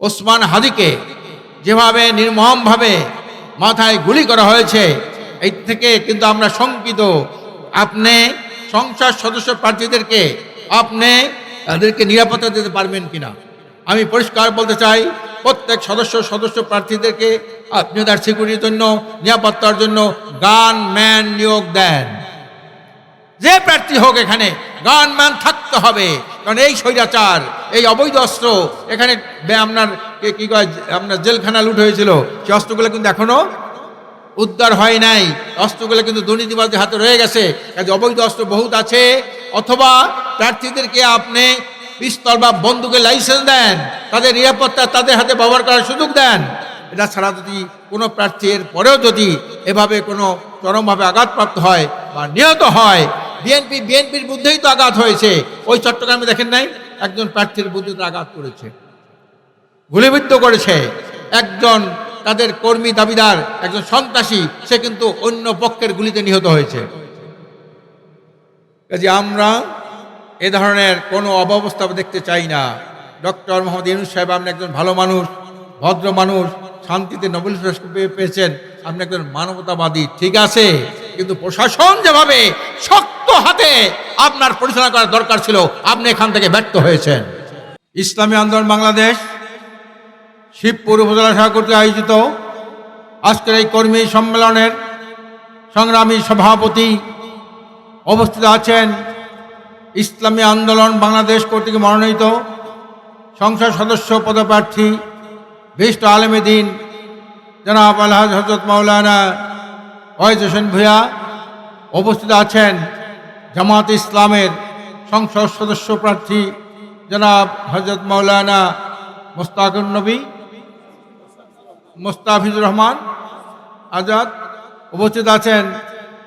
ওসমান হাদিকে যেভাবে নির্মমভাবে মাথায় গুলি করা হয়েছে, এই থেকে কিন্তু আমরা শঙ্কিত। আপনি সংসদ সদস্য প্রার্থীদেরকে তাদেরকে নিরাপত্তা দিতে পারবেন কিনা? আমি পরিষ্কার বলতে চাই, প্রত্যেক সদস্য প্রার্থীদেরকে আপনি তার সিকিউরিটির জন্য, নিরাপত্তার জন্য গানম্যান নিয়োগ দেন। যে প্রার্থী হোক এখানে গানম্যান থাকতে হবে, কারণ এই স্বৈরাচার, এই অবৈধ অস্ত্র এখানে আপনার কি কয়, আপনার জেলখানা লুট হয়েছিল, সেই অস্ত্রগুলো কিন্তু এখনো উদ্ধার হয় নাই। অস্ত্রগুলো কিন্তু দুর্নীতিবাজদের হাতে রয়ে গেছে। কাজে অবৈধ অস্ত্র বহুত আছে। অথবা প্রার্থীদেরকে আপনি পিস্তল বা বন্দুকের লাইসেন্স দেন, তাদের নিরাপত্তা তাদের হাতে ব্যবহার করার সুযোগ দেন। এটা ছাড়া যদি কোনো প্রার্থীর পরেও যদি এভাবে কোনো চরমভাবে আঘাতপ্রাপ্ত হয় বা নিহত হয়, বিএনপির বুদ্ধেই তো আঘাত হয়েছে। ওই চট্টগ্রামে দেখেন নাই, একজন প্রার্থীর বুদ্ধে আঘাত করেছে, গুলিবিদ্ধ করেছে একজন তাদের কর্মী দাবিদার, একজন সন্ত্রাসী, সে কিন্তু অন্য পক্ষের গুলিতে নিহত হয়েছে। কাজে আমরা এ ধরনের কোনো অব্যবস্থা দেখতে চাই না। ডক্টর মোহাম্মদ ইউনূস সাহেব, আপনি একজন ভালো মানুষ, ভদ্র মানুষ, শান্তিতে নোবেল পুরস্কার পেয়েছেন, আপনি একজন মানবতাবাদী, ঠিক আছে, কিন্তু প্রশাসন যেভাবে শক্ত হাতে আপনার পরিচালনা করার দরকার ছিল, আপনি এখান থেকে ব্যর্থ হয়েছেন। ইসলামী আন্দোলন বাংলাদেশ শিবপুর উপজেলা শাখা কর্তৃক আয়োজিত আজকের এই কর্মী সম্মেলনের সংগ্রামী সভাপতি উপস্থিত আছেন ইসলামী আন্দোলন বাংলাদেশ কর্তৃক মনোনীত সংসদ সদস্য পদপ্রার্থী বিশিষ্ট আলেম দ্বীন জনাব আলহাজ হযরত মাওলানা ওয়াইজ হোসেন ভূঁইয়া। উপস্থিত আছেন জামাত ইসলামের সংসদ সদস্য প্রার্থী জনাব হযরত মাওলানা মোস্তাফিজুর রহমান আজাদ। উপস্থিত আছেন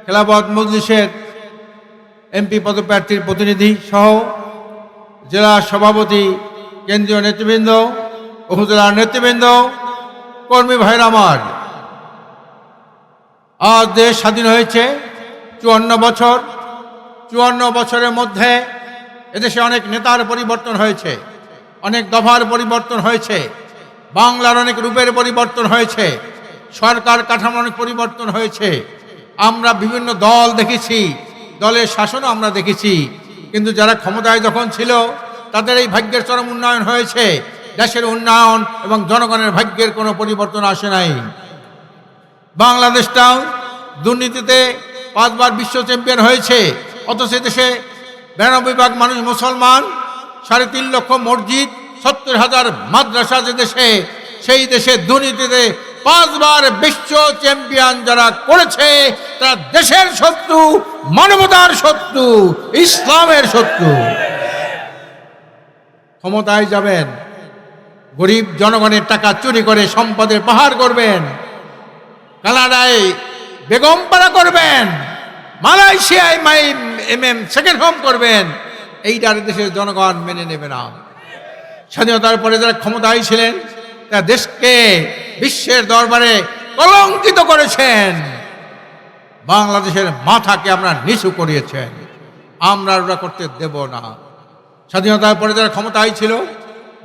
খেলাফত মজলিসের এমপি পদপ্রার্থীর প্রতিনিধি সহ জেলা সভাপতি, কেন্দ্রীয় নেতৃবৃন্দ, উপজেলার নেতৃবৃন্দ, কর্মী ভাইরা আমার। আজ দেশ স্বাধীন হয়েছে 54 বছর। 54 বছরের মধ্যে এদেশে অনেক নেতার পরিবর্তন হয়েছে, অনেক দফার পরিবর্তন হয়েছে, বাংলার অনেক রূপের পরিবর্তন হয়েছে, সরকার কাঠামোর অনেক পরিবর্তন হয়েছে। আমরা বিভিন্ন দল দেখেছি, দলের শাসনও আমরা দেখেছি, কিন্তু যারা ক্ষমতায় যখন ছিল তাদের এই ভাগ্যের চরম উন্নয়ন হয়েছে। দেশের উন্নয়ন এবং জনগণের ভাগ্যের কোনো পরিবর্তন আসে নাই। বাংলাদেশটাও দুর্নীতিতে 5 বার বিশ্ব চ্যাম্পিয়ন হয়েছে, অথচ দেশে 92% মানুষ মুসলমান, 3.5 লক্ষ মসজিদ, 70,000 মাদ্রাসা যে দেশে, সেই দেশে দুর্নীতিতে 5 বার বিশ্ব চ্যাম্পিয়ন যারা করেছে, তারা দেশের শত্রু, মানবতার শত্রু, ইসলামের শত্রু। ক্ষমতায় যাবেন, গরিব জনগণের টাকা চুরি করে সম্পদের পাহাড় করবেন, কানাডায় বেগমপাড়া করবেন, মালয়েশিয়ায় সেকেন্ড হোম করবেন। এইটার দেশের জনগণ মেনে নেবে না। স্বাধীনতার পরে যারা ক্ষমতায় ছিলেন তারা দেশকে বিশ্বের দরবারে কলঙ্কিত করেছেন, বাংলাদেশের মাথাকে আপনারা নিচু করিয়েছেন। আমরা ওটা করতে দেব না। স্বাধীনতার পরে যারা ক্ষমতায় ছিল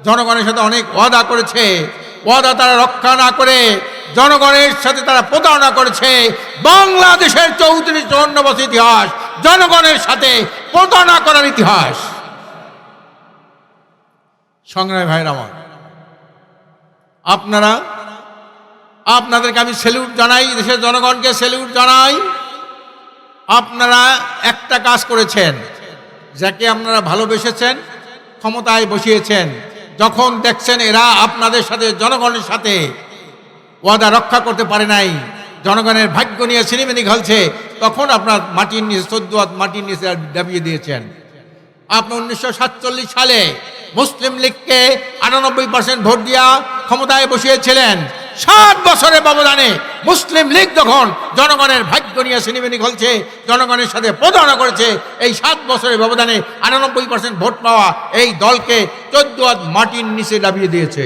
জনগণের সাথে অনেক ওয়াদা করেছে, ওয়াদা তারা রক্ষা না করে জনগণের সাথে তারা প্রতারণা করেছে। বাংলাদেশের 34-54 বছর ইতিহাস জনগণের সাথে প্রতারণা করার ইতিহাস। সংগ্রামী ভাইরা আমার, আপনাদেরকে আমি স্যালুট জানাই, দেশের জনগণকে স্যালুট জানাই। আপনারা একটা কাজ করেছেন, যাকে আপনারা ভালোবেসেছেন, ক্ষমতায় বসিয়েছেন। যখন দেখছেন এরা আপনাদের সাথে, জনগণের সাথে ওয়াদা রক্ষা করতে পারে নাই, জনগণের ভাগ্য নিয়ে ছিনিমিনি খেলছে, তখন আপনার মাটির নিচে 14 হাত মাটির নিচে দাবিয়ে দিয়েছেন। আপনি 1947 সালে মুসলিম লীগকে 98% ভোট দিয়া ক্ষমতায় বসিয়েছিলেন। 7 বছরের ব্যবধানে মুসলিম লীগ যখন জনগণের ভাগ্য নিয়ে ছিনিমিনি খেলছে, জনগণের সাথে প্রতারণা করেছে, এই 7 বছরের ব্যবধানে 98% ভোট পাওয়া এই দলকে 14 হাত মাটির নিচে দাবিয়ে দিয়েছে।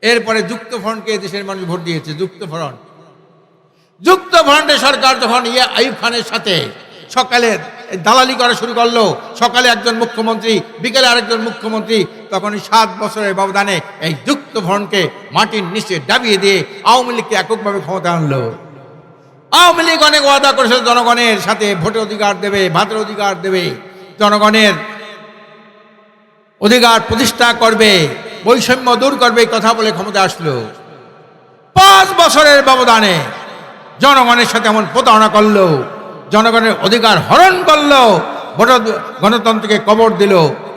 এরপরে যুক্তফ্রন্টকে দেশের মানুষ ভোট দিয়েছে। যুক্তফ্রন্টের সরকার যখন আইয়ুব খানের সাথে সকালে দালালি করা শুরু করলো, সকালে একজন মুখ্যমন্ত্রী, বিকেলে আরেকজন মুখ্যমন্ত্রী। তখন 7 বছরের ব্যবধানে এই যুক্ত ভরণকে মাটির নিচে ডাবিয়ে দিয়ে আওয়ামী লীগকে এককভাবে ক্ষমতা আনলো। আওয়ামী লীগ অনেক ওয়াদা করেছিল জনগণের সাথে, ভোটের অধিকার দেবে, ভাতের অধিকার দেবে, জনগণের অধিকার প্রতিষ্ঠা করবে, বৈষম্য দূর করবে, এই কথা বলে ক্ষমতা আসলো। 5 বছরের ব্যবধানে জনগণের সাথে এমন প্রতারণা করলো, জনগণের অধিকার হরণ করলো, গণতন্ত্রকে কবর দিল।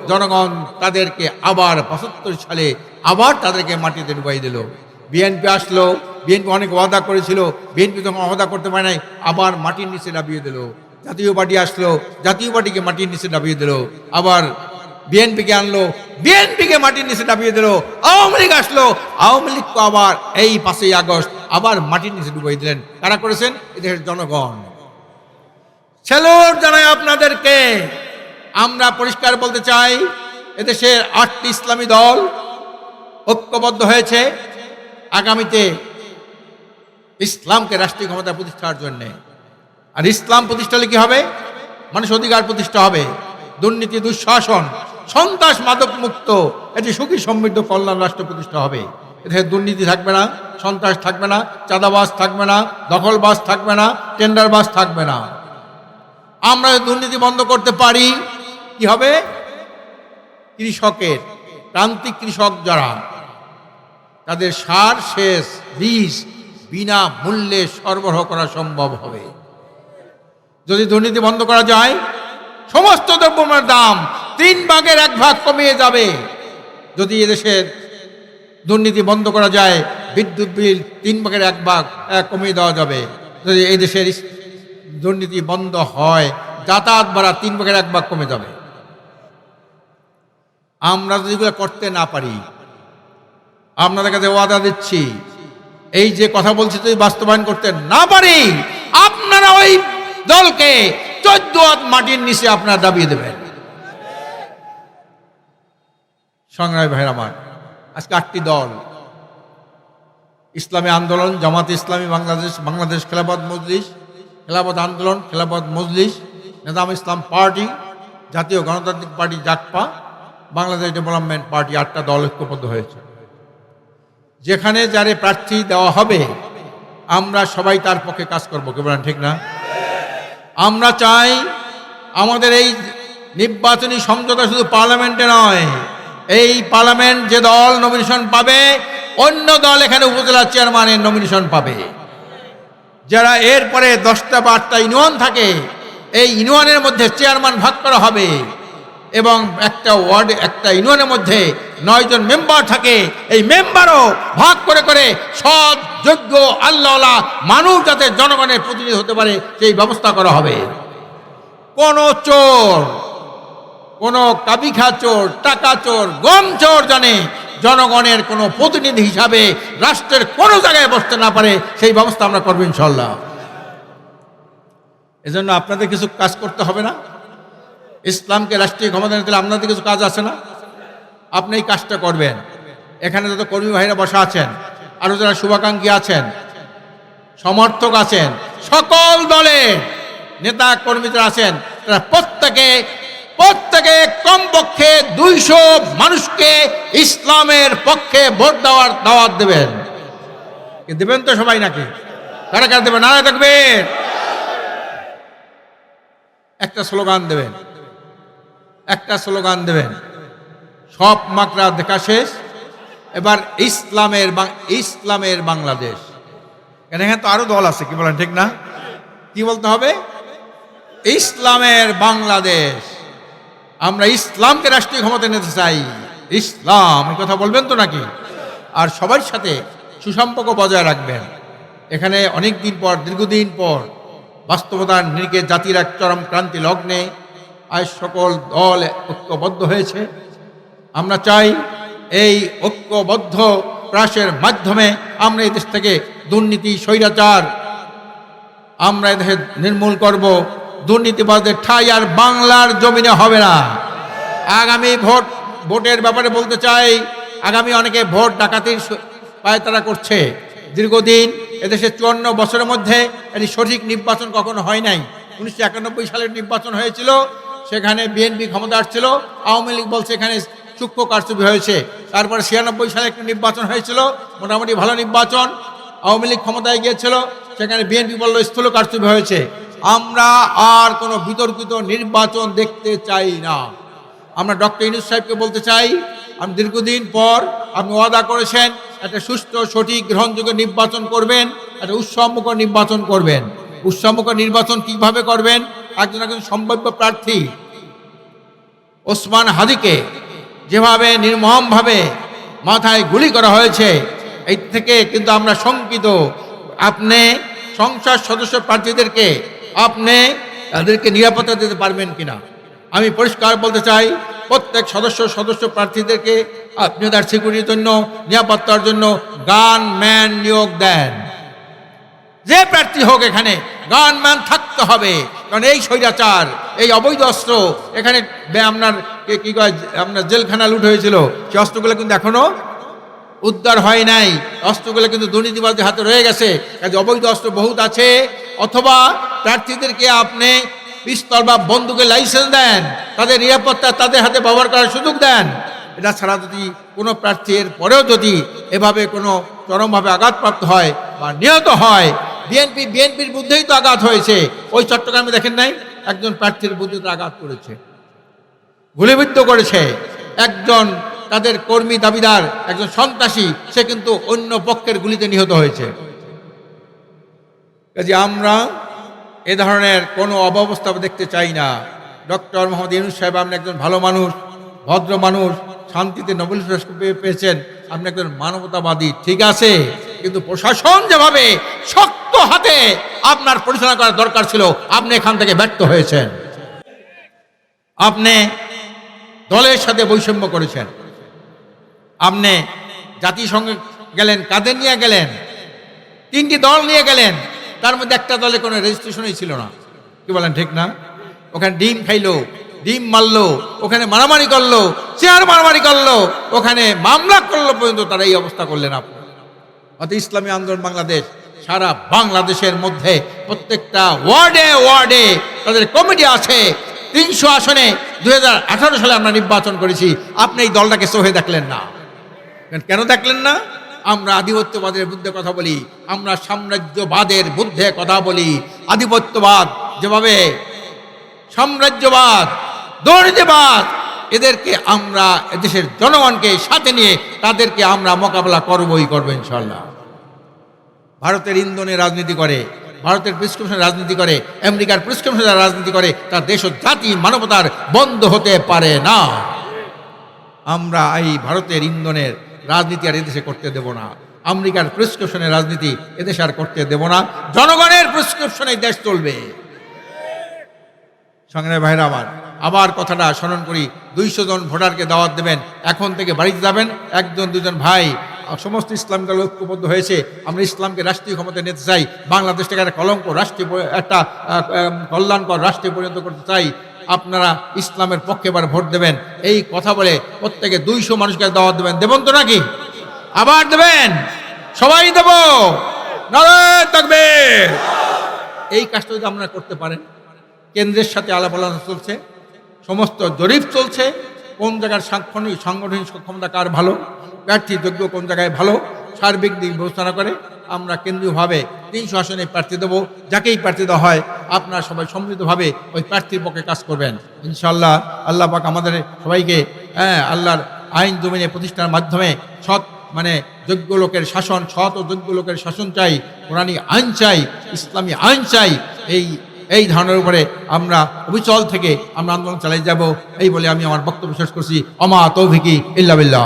জনগণ তাদেরকে আবার 75 সালে আবার তাদেরকে মাটিতে ডুবাই দিল। বিএনপি আসলো, বিএনপি অনেক ওয়াদা করেছিল, বিএনপি তখন ওয়াদা করতে পারে নাই, আবার মাটির নিচে ডাবিয়ে দিল। জাতীয় পার্টি আসলো, জাতীয় পার্টিকে মাটির নিচে ডাবিয়ে দিল। আবার বিএনপিকে আনলো, বিএনপিকে মাটির নিচে ডাবিয়ে দিল। আওয়ামী লীগ আসলো, আওয়ামী লীগকে আবার এই 5ই আগস্ট আবার মাটির নিচে ডুবাই দিলেন। কারা করেছেন? এদেশের জনগণ। স্যালুট জানাই আপনাদেরকে। আমরা পরিষ্কার বলতে চাই, এদেশের 8টি ইসলামী দল ঐক্যবদ্ধ হয়েছে আগামীতে ইসলামকে রাষ্ট্রীয় ক্ষমতা প্রতিষ্ঠার জন্য। আর ইসলাম প্রতিষ্ঠা হলে কি হবে? মানুষ অধিকার প্রতিষ্ঠা হবে, দুর্নীতি, দুঃশাসন, সন্ত্রাস, মাদক মুক্ত এটি সুখী সমৃদ্ধ কল্যাণ রাষ্ট্র প্রতিষ্ঠা হবে। এতে দুর্নীতি থাকবে না, সন্ত্রাস থাকবে না, চাঁদাবাজ থাকবে না, দখলবাজ থাকবে না, টেন্ডারবাজ থাকবে না। আমরা দুর্নীতি বন্ধ করতে পারি, কি হবে? কৃষকের, প্রান্তিক কৃষক যারা, তাদের সার, সেচ, বীজ বিনা মূল্যে সরবরাহ করা সম্ভব হবে। যদি দুর্নীতি বন্ধ করা যায়, সমস্ত দ্রব্যের দাম 3 ভাগের 1 ভাগ কমিয়ে যাবে। যদি এদেশের দুর্নীতি বন্ধ করা যায়, বিদ্যুৎ বিল 3 ভাগের 1 ভাগ কমিয়ে দেওয়া যাবে। যদি এই দেশের দুর্নীতি বন্ধ হয়, যাতায়াত ভাড়া 3 ভাগের 1 ভাগ কমে যাবে। আমরা যদি এগুলো করতে না পারি, আপনাদের কাছে ওয়াদা দিচ্ছি, এই যে কথা বলছি যদি বাস্তবায়ন করতে না পারি, আপনারা ওই দলকে 14 হাত মাটির নিচে আপনারা দাবিয়ে দেবেন। সংগ্রামী ভাইরা আমার, আজকে 8টি দল, ইসলামী আন্দোলন, জামাত ইসলামী বাংলাদেশ, বাংলাদেশ খেলাফত মজলিস, খেলাফত আন্দোলন, খেলাফত মজলিস, নেজাম ইসলাম পার্টি, জাতীয় গণতান্ত্রিক party Jakpa, Bangladesh development party, 8টা দল ঐক্যবদ্ধ হয়েছে। যেখানে যারে প্রার্থী দেওয়া হবে, আমরা সবাই তার পক্ষে কাজ করবো, কে বলেন ঠিক না? আমরা চাই আমাদের এই নির্বাচনী সমঝোতা শুধু পার্লামেন্টে নয়, এই পার্লামেন্ট যে দল নমিনেশন পাবে, অন্য দল এখানে উপজেলা চেয়ারম্যানের নমিনেশন পাবে। যারা এরপরে 10টা বা 8টা ইউনিয়ন থাকে, এই ইউনিয়নের মধ্যে চেয়ারম্যান ভাগ করা হবে এবং একটা ওয়ার্ডে, একটা ইউনিয়নের মধ্যে 9 জন মেম্বার থাকে। এই মেম্বারও ভাগ করে করে সৎ, যোগ্য, আল্লাহওয়ালা মানুষ যাতে জনগণের প্রতিনিধি হতে পারে সেই ব্যবস্থা করা হবে। কোন চোর, কোন কাবিখা চোর, টাকা চোর, গম চোর জানে জনগণের কোনো প্রতিনিধি হিসাবে রাষ্ট্রের কোনো জায়গায় বসতে না পারে, সেই ব্যবস্থা আমরা করবো ইনশাল্লাহ। এজন্য আপনাদের কিছু কাজ করতে হবে না? ইসলামকে রাষ্ট্রীয় ক্ষমতা নিতে আপনাদের কিছু কাজ আছে না? আপনি এই কাজটা করবেন। এখানে যত কর্মী ভাইরা বসা আছেন, আরো যারা শুভাকাঙ্ক্ষী আছেন, সমর্থক আছেন, সকল দলের নেতা কর্মী যারা আছেন, তারা প্রত্যেকে কমপক্ষে 200 মানুষকে ইসলামের পক্ষে ভোট দেওয়ার দাওয়াত দেবেন। দেবেন তো সবাই নাকি? কারা কারা দেবেন? নারায় থাকবেন। একটা স্লোগান দেবেন, একটা স্লোগান দেবেন, সব মাকড়া দেখা শেষ, এবার ইসলামের বাংলাদেশ। এখানে তো আরো দল আছে, কি বলেন ঠিক না? কি বলতে হবে? ইসলামের বাংলাদেশ। আমরা ইসলামকে রাষ্ট্রীয় ক্ষমতা নিতে চাই। ইসলাম, এই কথা বলবেন তো নাকি? আর সবার সাথে সুসম্পর্ক বজায় রাখবেন। এখানে অনেক দিন পর, দীর্ঘদিন পর বাস্তবতার নিরিখে জাতির এক চরম ক্রান্তি লগ্নে আজ সকল দল ঐক্যবদ্ধ হয়েছে। আমরা চাই এই ঐক্যবদ্ধ প্রয়াসের মাধ্যমে আমরা এই দেশ থেকে দুর্নীতি, স্বৈরাচার আমরা এদেশে নির্মূল করব। দুর্নীতিবাদের ঠাঁই আর বাংলার জমিনে হবে না। আগামী ভোটের ব্যাপারে বলতে চাই, আগামী অনেকে ভোট ডাকাতির পায়তারা করছে। দীর্ঘদিন এদেশে 54 বছরের মধ্যে এটি সঠিক নির্বাচন কখনো হয় নাই। 1991 সালের নির্বাচন হয়েছিল, সেখানে বিএনপি ক্ষমতা আসছিল, আওয়ামী লীগ বলছে এখানে সূক্ষ্ম কারচুপি হয়েছে। তারপরে 96 সালে একটা নির্বাচন হয়েছিল, মোটামুটি ভালো নির্বাচন, আওয়ামী লীগ ক্ষমতায় গিয়েছিল, সেখানে বিএনপি বলল স্থূল কারচুপি হয়েছে। আমরা আর কোনো বিতর্কিত নির্বাচন দেখতে চাই না। আমরা ডক্টর ইউনূস সাহেবকে বলতে চাই, আমি দীর্ঘদিন পর আপনি ওয়াদা করেছেন একটা সুষ্ঠু সঠিক গ্রহণযোগ্য নির্বাচন করবেন, একটা উৎসবমুখর নির্বাচন করবেন। উৎসবমুখর নির্বাচন কিভাবে করবেন? একজন সম্ভাব্য প্রার্থী ওসমান হাদিকে যেভাবে নির্মমভাবে মাথায় গুলি করা হয়েছে, এই থেকে কিন্তু আমরা শঙ্কিত। আপনি সংসদ সদস্য প্রার্থীদেরকে আপনি তাদেরকে নিরাপত্তা দিতে পারবেন কিনা? আমি পরিষ্কার বলতে চাই, প্রত্যেক সদস্য প্রার্থীদেরকে আপনি তার সিকিউরিটির জন্য, নিরাপত্তার জন্য গানম্যান নিয়োগ দেন। যে প্রার্থী হোক এখানে গানম্যান থাকতে হবে, কারণ এই স্বৈরাচার, এই অবৈধ অস্ত্র এখানে আপনার কি কয়, আপনার জেলখানা লুট হয়েছিল, সেই অস্ত্রগুলো কিন্তু এখনো উদ্ধার হয় নাই। অস্ত্রগুলো কিন্তু দুর্নীতিবাজদের হাতে রয়ে গেছে। কাজে অবৈধ অস্ত্র বহুত আছে। অথবা প্রার্থীদেরকে আপনি পিস্তল বা বন্দুকের লাইসেন্স দেন, তাদের নিরাপত্তা তাদের হাতে ব্যবহার করার সুযোগ দেন। এটা ছাড়া যদি কোনো প্রার্থীর পরেও যদি এভাবে কোনো চরমভাবে আঘাতপ্রাপ্ত হয় বা নিহত হয়, বিএনপির বুদ্ধেই তো আঘাত হয়েছে। ওই চট্টগ্রামে দেখেন নাই, একজন প্রার্থীর বুদ্ধে তো আঘাত করেছে, গুলিবিদ্ধ করেছে একজন তাদের কর্মী দাবিদার, একজন সন্ত্রাসী, সে কিন্তু অন্য পক্ষের গুলিতে নিহত হয়েছে। কাজে আমরা এ ধরনের কোনো অব্যবস্থা দেখতে চাই না। ডক্টর মোহাম্মদ ইউনূস সাহেব, আপনি একজন ভালো মানুষ, ভদ্র মানুষ, শান্তিতে নোবেল পুরস্কার পেয়েছেন, আপনি একজন মানবতাবাদী, ঠিক আছে, কিন্তু প্রশাসন যেভাবে শক্ত হাতে আপনার পরিচালনা করার দরকার ছিল, আপনি এখান থেকে ব্যর্থ হয়েছেন। আপনি দলের সাথে বৈষম্য করেছেন। আপনি জাতিসংঘে গেলেন, কাদের নিয়ে গেলেন? 3টি দল নিয়ে গেলেন, তার মধ্যে একটা দলে কোনো রেজিস্ট্রেশনই ছিল না। কি বলেন, ঠিক না? ওখানে ডিম খাইলো, ডিম মারলো, ওখানে মারামারি করলো, চেয়ার মারামারি করলো, ওখানে মামলা করলো, পর্যন্ত তারা এই অবস্থা করলেন। আপনি অর্থাৎ ইসলামী আন্দোলন বাংলাদেশ সারা বাংলাদেশের মধ্যে প্রত্যেকটা ওয়ার্ডে তাদের কমিটি আছে। 300 আসনে 2018 সালে আমরা নির্বাচন করেছি। আপনি এই দলটাকে সহে দেখলেন না। কেন দেখলেন না? আমরা আধিপত্যবাদের বিরুদ্ধে কথা বলি, আমরা সাম্রাজ্যবাদের বিরুদ্ধে কথা বলি। আধিপত্যবাদ যেভাবে, সাম্রাজ্যবাদ, দুর্নীতিবাদ, এদেরকে আমরা দেশের জনগণকে সাথে নিয়ে তাদেরকে আমরা মোকাবেলা করবো ইনশাল্লাহ। ভারতের ইন্ধনে রাজনীতি করে, ভারতের প্রেসক্রিপশন রাজনীতি করে, আমেরিকার প্রেসক্রিপশন রাজনীতি করে, তার দেশ ও জাতি মানবতার বন্ধ হতে পারে না। আমরা এই ভারতের ইন্ধনের রাজনীতি আর এদেশে করতে দেব না। আমেরিকার প্রেসক্রিপশনের রাজনীতি এদেশে আর করতে দেব না। জনগণের প্রেসক্রিপশনে দেশ চলবে। সংগ্রামী ভাইরা আমার, আবার কথাটা স্মরণ করি, 200 জন ভোটারকে দাওয়াত দেবেন, এখন থেকে বাড়িতে যাবেন। 1-2 ভাই, সমস্ত ইসলাম দল ঐক্যবদ্ধ হয়েছে, আমরা ইসলামকে রাষ্ট্রীয় ক্ষমতায় নিতে চাই, বাংলাদেশটাকে একটা কলঙ্ক রাষ্ট্রীয়, একটা কল্যাণকর রাষ্ট্রে পরিণত করতে চাই। আপনারা ইসলামের পক্ষে এবার ভোট দেবেন, এই কথা বলে প্রত্যেকে 200 মানুষকে দাওয়াত দেবেন। দেবেন তো নাকি? আবার দেবেন? সবাই দেব? নারায়ে তাকবীর। এই কাজটা যদি আপনারা করতে পারেন, কেন্দ্রের সাথে আলাপ আলোচনা চলছে, সমস্ত জরিপ চলছে, কোন জায়গার সাংগঠনিক সক্ষমতা কার ভালো, প্রার্থী যোগ্য কোন জায়গায় ভালো, সার্বিক দিক বিবেচনা করে আমরা কেন্দ্রীয়ভাবে 300 আসনে প্রার্থী দেবো। যাকেই প্রার্থী দেওয়া হয় আপনারা সবাই সম্মিলিতভাবে ওই প্রার্থীর পক্ষে কাজ করবেন ইনশাআল্লাহ। আল্লাহ পাক আমাদের সবাইকে আল্লাহর আইন জমিনে প্রতিষ্ঠার মাধ্যমে সৎ, মানে যোগ্য লোকের শাসন, সৎ ও যোগ্য লোকের শাসন চাই, কোরআনী আইন চাই, ইসলামী আইন চাই। এই ধারণার উপরে আমরা অবিচল থেকে আমরা আন্দোলন চালিয়ে যাব, এই বলে আমি আমার বক্তব্য শেষ করছি। অমা তৌফিকি ইল্লা বিল্লাহ।